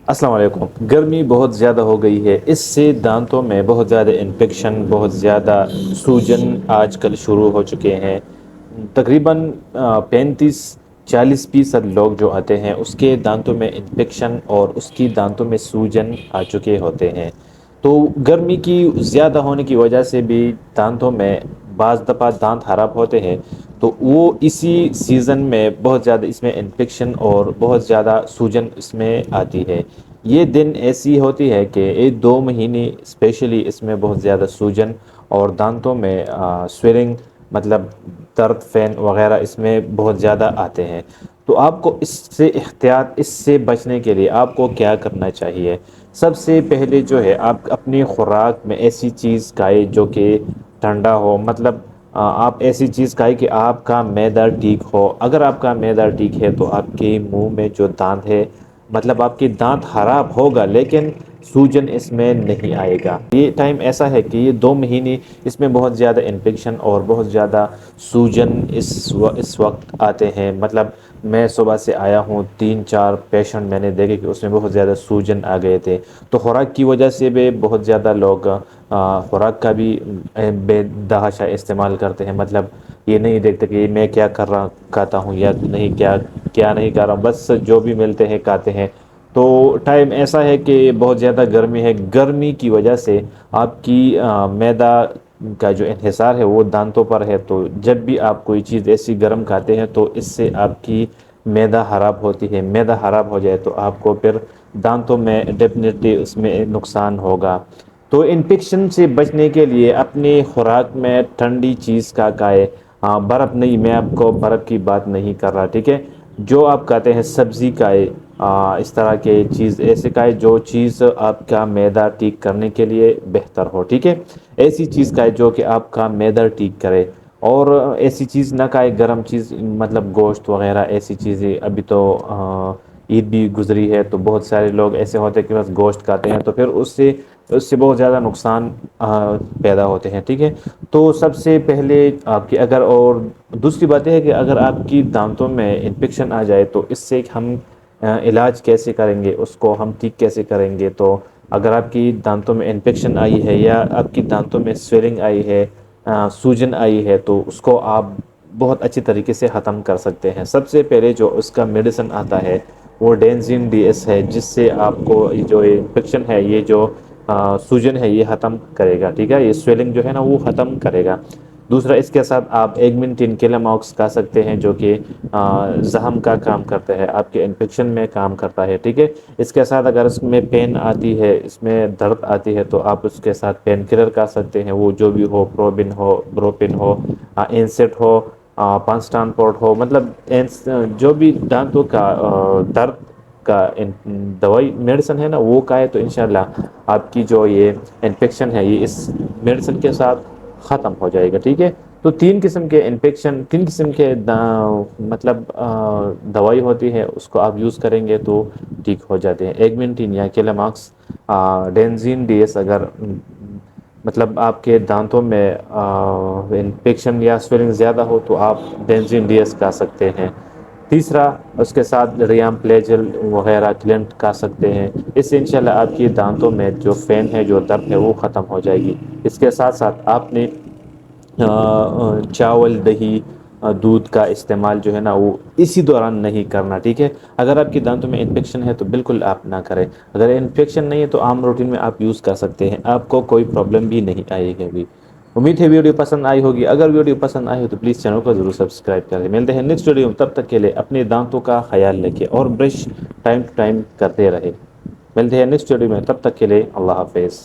السلام علیکم۔ گرمی بہت زیادہ ہو گئی ہے، اس سے دانتوں میں بہت زیادہ انفیکشن، بہت زیادہ سوجن آج کل شروع ہو چکے ہیں۔ تقریباً 35-40% لوگ جو آتے ہیں اس کے دانتوں میں انفیکشن اور اس کی دانتوں میں سوجن آ چکے ہوتے ہیں۔ تو گرمی کی زیادہ ہونے کی وجہ سے بھی دانتوں میں بعض دفعہ دانت خراب ہوتے ہیں، تو وہ اسی سیزن میں بہت زیادہ اس میں انفیکشن اور بہت زیادہ سوجن اس میں آتی ہے۔ یہ دن ایسی ہوتی ہے کہ 1-2 مہینے اسپیشلی اس میں بہت زیادہ سوجن اور دانتوں میں سویلنگ، مطلب درد، فین وغیرہ اس میں بہت زیادہ آتے ہیں۔ تو آپ کو اس سے احتیاط، اس سے بچنے کے لیے آپ کو کیا کرنا چاہیے؟ سب سے پہلے جو ہے آپ اپنی خوراک میں ایسی چیز کھائے جو کہ ٹھنڈا ہو، مطلب آپ ایسی چیز کھائے کہ آپ کا معدہ ٹھیک ہو۔ اگر آپ کا معدہ ٹھیک ہے تو آپ کے منہ میں جو دانت ہے، مطلب آپ کی دانت خراب ہوگا لیکن سوجن اس میں نہیں آئے گا۔ یہ ٹائم ایسا ہے کہ یہ 2 مہینے اس میں بہت زیادہ انفیکشن اور بہت زیادہ سوجن اس وقت آتے ہیں۔ مطلب میں صبح سے آیا ہوں، 3-4 پیشنٹ میں نے دیکھے کہ اس میں بہت زیادہ سوجن آ گئے تھے۔ تو خوراک کی وجہ سے بھی بہت زیادہ لوگ خوراک کا بھی بے تحاشا استعمال کرتے ہیں۔ مطلب یہ نہیں دیکھتے کہ میں کیا کر رہا کھاتا ہوں یا نہیں، کیا نہیں کر رہا ہوں، بس جو بھی ملتے ہیں کھاتے ہیں۔ تو ٹائم ایسا ہے کہ بہت زیادہ گرمی ہے، گرمی کی وجہ سے آپ کی معدہ کا جو انحصار ہے وہ دانتوں پر ہے۔ تو جب بھی آپ کوئی چیز ایسی گرم کھاتے ہیں تو اس سے آپ کی معدہ خراب ہوتی ہے۔ معدہ خراب ہو جائے تو آپ کو پھر دانتوں میں ڈیفینیٹلی اس میں نقصان ہوگا۔ تو انفیکشن سے بچنے کے لیے اپنی خوراک میں ٹھنڈی چیز کا کھائے۔ برف نہیں، میں آپ کو برف کی بات نہیں کر رہا، ٹھیک ہے؟ جو آپ کہتے ہیں سبزی کھائے، اس طرح کے چیز ایسے کھائے جو چیز آپ کا معدہ ٹھیک کرنے کے لیے بہتر ہو، ٹھیک ہے؟ ایسی چیز کھائے جو کہ آپ کا معدہ ٹھیک کرے، اور ایسی چیز نہ کھائے گرم چیز، مطلب گوشت وغیرہ ایسی چیزیں۔ ابھی تو عید بھی گزری ہے تو بہت سارے لوگ ایسے ہوتے ہیں کہ بس گوشت کھاتے ہیں، تو پھر اس سے بہت زیادہ نقصان پیدا ہوتے ہیں، ٹھیک ہے؟ تو سب سے پہلے آپ کی اور دوسری بات یہ ہے کہ اگر آپ کی دانتوں میں انفیکشن آ جائے تو اس سے ہم علاج کیسے کریں گے، اس کو ہم ٹھیک کیسے کریں گے؟ تو اگر آپ کی دانتوں میں انفیکشن آئی ہے یا آپ کی دانتوں میں سویلنگ آئی ہے، سوجن آئی ہے، تو اس کو آپ بہت اچھی طریقے سے ختم کر سکتے ہیں۔ سب سے پہلے جو اس کا میڈیسن آتا ہے وہ ڈینزین ڈی ایس ہے، جس سے آپ کو جو انفیکشن ہے، یہ جو سوجن ہے، یہ ختم کرے گا، ٹھیک ہے؟ یہ سویلنگ جو ہے نا وہ ختم کرے گا۔ دوسرا، اس کے ساتھ آپ ایگمنٹین کیلاماکس کھا سکتے ہیں، جو کہ زخم کا کام کرتا ہے، آپ کے انفیکشن میں کام کرتا ہے، ٹھیک ہے؟ اس کے ساتھ اگر اس میں پین آتی ہے، اس میں درد آتی ہے، تو آپ اس کے ساتھ پین کلر کھا سکتے ہیں، وہ جو بھی ہو، پروبن ہو، بروپن ہو، انسیٹ ہو، پانسٹان پورٹ ہو، مطلب جو بھی دانتوں کا درد کا دوائی میڈیسن ہے نا وہ کھائے تو انشاءاللہ آپ کی جو یہ انفیکشن ہے یہ اس میڈیسن کے ساتھ ختم ہو جائے گا، ٹھیک ہے؟ تو 3 قسم کے انفیکشن، 3 قسم کے مطلب دوائی ہوتی ہے، اس کو آپ یوز کریں گے تو ٹھیک ہو جاتے ہیں۔ ایگمنٹین یا کیلاماکس، ڈینزین ڈی ایس، اگر مطلب آپ کے دانتوں میں انفیکشن یا سویلنگ زیادہ ہو تو آپ ڈینزین ڈی ایس کھا سکتے ہیں۔ تیسرا، اس کے ساتھ ریام پلیجل وغیرہ کلینٹ کھا سکتے ہیں۔ اس سے انشاءاللہ آپ کی دانتوں میں جو فین ہے، جو درد ہے، وہ ختم ہو جائے گی۔ اس کے ساتھ ساتھ آپ نے چاول، دہی، دودھ کا استعمال جو ہے نا وہ اسی دوران نہیں کرنا، ٹھیک ہے؟ اگر آپ کی دانتوں میں انفیکشن ہے تو بالکل آپ نہ کریں۔ اگر انفیکشن نہیں ہے تو عام روٹین میں آپ یوز کر سکتے ہیں، آپ کو کوئی پرابلم بھی نہیں آئے گی۔ امید ہے ویڈیو پسند آئی ہوگی۔ اگر ویڈیو پسند آئی ہو تو پلیز چینل کو ضرور سبسکرائب کریں۔ ملتے ہیں نیکسٹ ویڈیو میں، تب تک کے لیے اپنے دانتوں کا خیال رکھیں اور برش ٹائم ٹو ٹائم کرتے رہیں۔ ملتے ہیں نیکسٹ ویڈیو میں، تب تک کے لیے اللہ حافظ۔